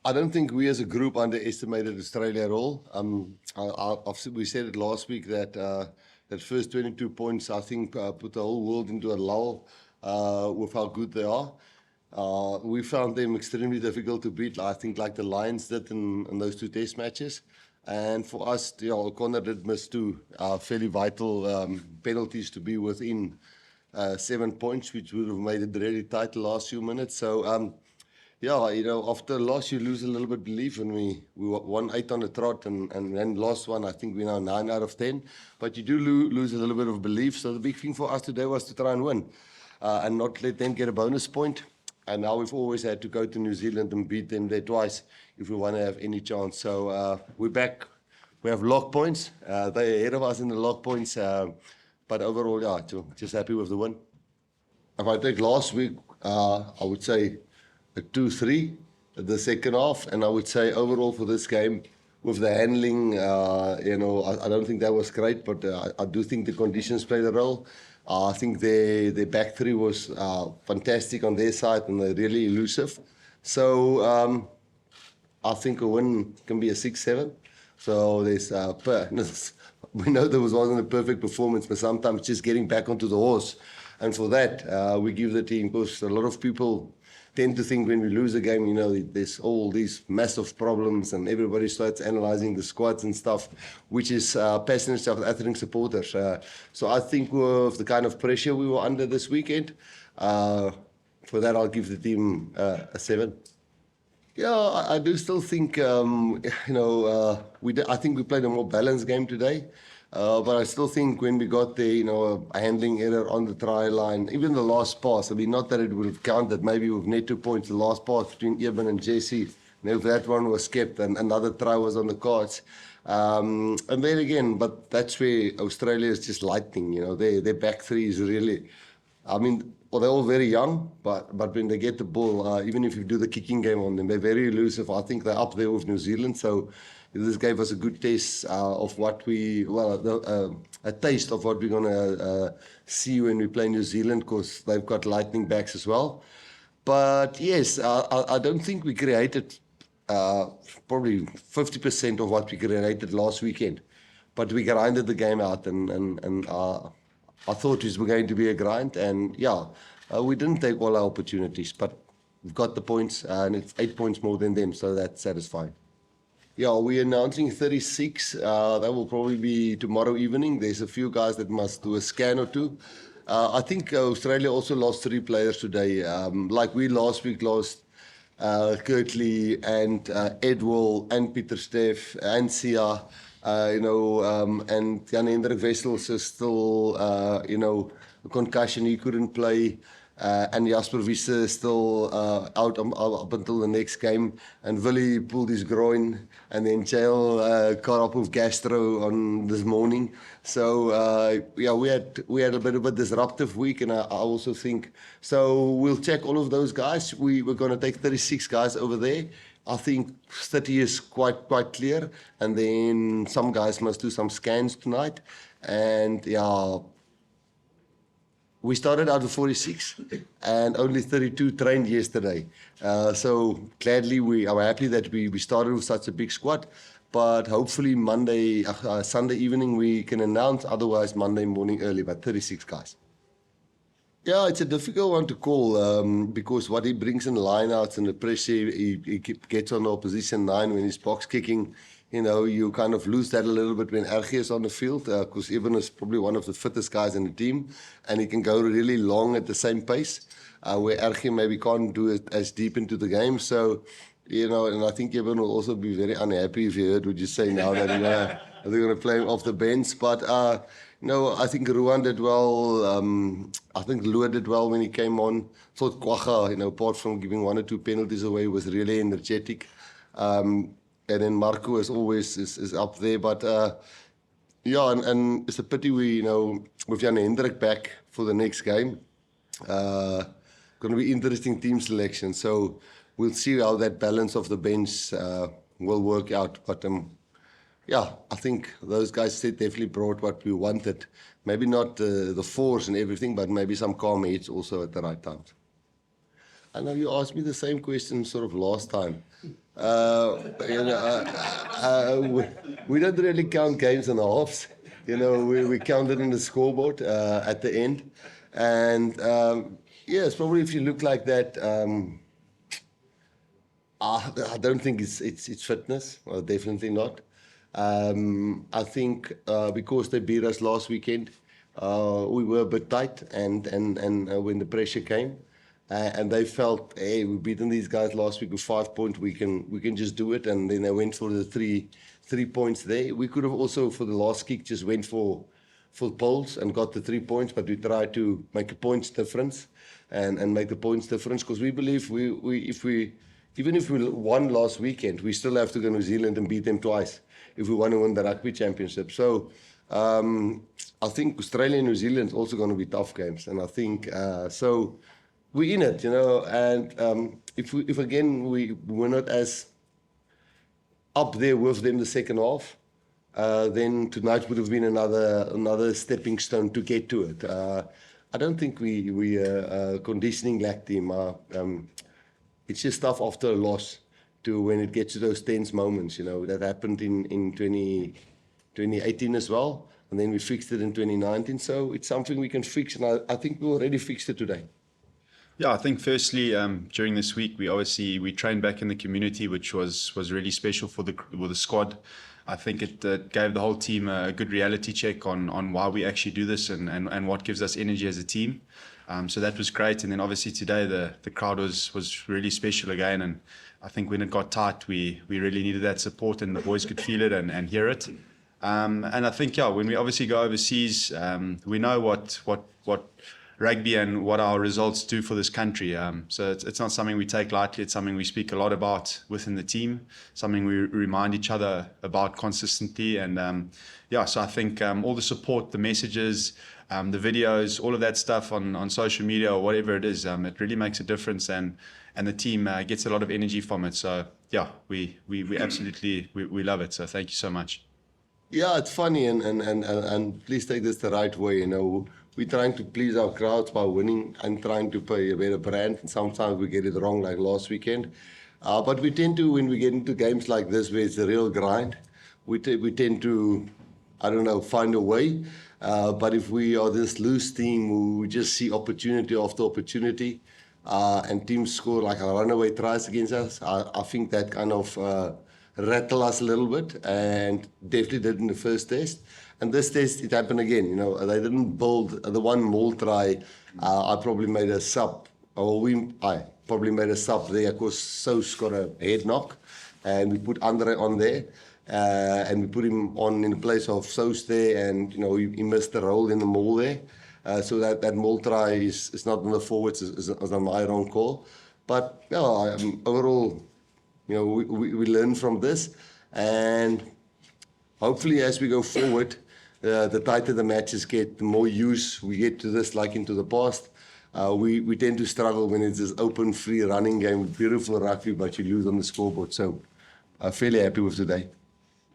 I don't think we as a group underestimated Australia at all. We said it last week that that first 22 points, I think, put the whole world into a lull with how good they are. We found them extremely difficult to beat, I think, like the Lions did in those two test matches. And for us, O'Connor did miss two fairly vital penalties to be within 7 points, which would have made it really tight the last few minutes. So, yeah, after a loss, you lose a little bit of belief. And we won 8 on the trot and then lost one. I think we're now 9 out of 10. But you do lose a little bit of belief. So the big thing for us today was to try and win and not let them get a bonus point. And now we've always had to go to New Zealand and beat them there twice if we want to have any chance. So we're back. We have lock points. They're ahead of us in the lock points. But overall, yeah, just happy with the win. If I take last week, I would say a 2-3 the second half, and I would say overall for this game with the handling, I don't think that was great, but I do think the conditions played a role. I think their back three was fantastic on their side, and they're really elusive. So I think a win can be a 6-7. So we know there wasn't a perfect performance, but sometimes just getting back onto the horse. And for that, we give the team, because a lot of people tend to think when we lose a game, there's all these massive problems and everybody starts analyzing the squads and stuff, which is passionate South African supporters. So I think with the kind of pressure we were under this weekend, for that I'll give the team a 7. Yeah, I do still think, I think we played a more balanced game today. But I still think when we got there, a handling error on the try line, even the last pass, I mean, not that it would have counted, maybe with net 2 points, the last pass between Eben and Jesse, and if that one was kept and another try was on the cards. And then again, but that's where Australia is just lightning, their back three is really, I mean, they're all very young, but when they get the ball, even if you do the kicking game on them, they're very elusive. I think they're up there with New Zealand, so this gave us a good taste of what a taste of what we're going to see when we play New Zealand, because they've got lightning backs as well. But yes, I don't think we created probably 50% of what we created last weekend. But we grinded the game out, and I thought it was going to be a grind. And yeah, we didn't take all our opportunities, but we've got the points, and it's 8 points more than them, so that's satisfying. Yeah, we're announcing 36. That will probably be tomorrow evening. There's a few guys that must do a scan or two. I think Australia also lost 3 players today. Like we last week lost Kirtley and Edwell and Pieter Steff and Sia, and Jan-Hendrik Wessels is still, a concussion. He couldn't play. And Jasper Wiese is still out up until the next game. And Willie pulled his groin. And then Jail got up with gastro on this morning. So, yeah, we had a bit of a disruptive week. And I also think, so we'll check all of those guys. We're going to take 36 guys over there. I think 30 is quite clear. And then some guys must do some scans tonight. And, yeah, we started out with 46 and only 32 trained yesterday. So gladly, I'm happy that we started with such a big squad. But hopefully Sunday evening we can announce, otherwise Monday morning early, but 36 guys. Yeah, it's a difficult one to call because what he brings in lineouts and the pressure he gets on the opposition 9 when he's box kicking, you kind of lose that a little bit when RG is on the field, because Eben is probably one of the fittest guys in the team, and he can go really long at the same pace, where RG maybe can't do it as deep into the game. So, and I think Eben will also be very unhappy if he heard what you say now that they're going to play him off the bench. But, I think Ruan did well. I think Lua did well when he came on. Thought Kwacha, apart from giving 1 or 2 penalties away, was really energetic. And then Marco, as always, is up there. But, yeah, and it's a pity with Jan-Hendrik back for the next game. Going to be interesting team selection. So we'll see how that balance of the bench will work out. But, yeah, I think those guys definitely brought what we wanted. Maybe not the force and everything, but maybe some calm heads also at the right times. I know you asked me the same question sort of last time. We don't really count games in halves. We count it in the scoreboard at the end. And yes, probably if you look like that, I don't think it's fitness. Well, definitely not. I think because they beat us last weekend, we were a bit tight, and when the pressure came, and they felt, hey, we've beaten these guys last week with 5 points. We can just do it, and then they went for the three points there. We could have also, for the last kick, just went for poles and got the 3 points, but we tried to make a points difference and make the points difference, because we believe even if we won last weekend, we still have to go to New Zealand and beat them twice if we want to win the Rugby Championship. So I think Australia and New Zealand is also going to be tough games, and I think so we're in it, and if again we're not as up there with them the second half, then tonight would have been another stepping stone to get to it. I don't think we conditioning lack team. It's just tough after a loss to when it gets to those tense moments, that happened in 2018 as well, and then we fixed it in 2019. So it's something we can fix, and I think we already fixed it today. Yeah, I think firstly, during this week, we trained back in the community, which was really special for the squad. I think it gave the whole team a good reality check on why we actually do this and what gives us energy as a team. So that was great. And then obviously today the crowd was really special again. And I think when it got tight, we really needed that support, and the boys could feel it and hear it. And I think, when we obviously go overseas, we know what rugby and what our results do for this country. So it's not something we take lightly. It's something we speak a lot about within the team, something we remind each other about consistently. And so I think all the support, the messages, the videos, all of that stuff on social media or whatever it is, it really makes a difference, and the team gets a lot of energy from it. So we absolutely we love it. So thank you so much. Yeah, it's funny, and please take this the right way. We're trying to please our crowds by winning and trying to play a better brand. And sometimes we get it wrong, like last weekend. But we tend to, when we get into games like this, where it's a real grind, we tend to, find a way. But if we are this loose team, we just see opportunity after opportunity, and teams score like a runaway tries against us, I think that kind of rattle us a little bit, and definitely did in the first test. And this test, it happened again. They didn't build the one maul try. I probably made a sub, I probably made a sub there because Sous got a head knock, and we put Andre on there, and we put him on in the place of Sous there, and he missed the role in the maul there. So that maul try is not on the forwards, is on my own call. But overall, we learn from this, and hopefully as we go forward, the tighter the matches get, the more use we get to this, like into the past. We tend to struggle when it's this open, free running game with beautiful rugby, but you lose on the scoreboard. So I'm fairly happy with today.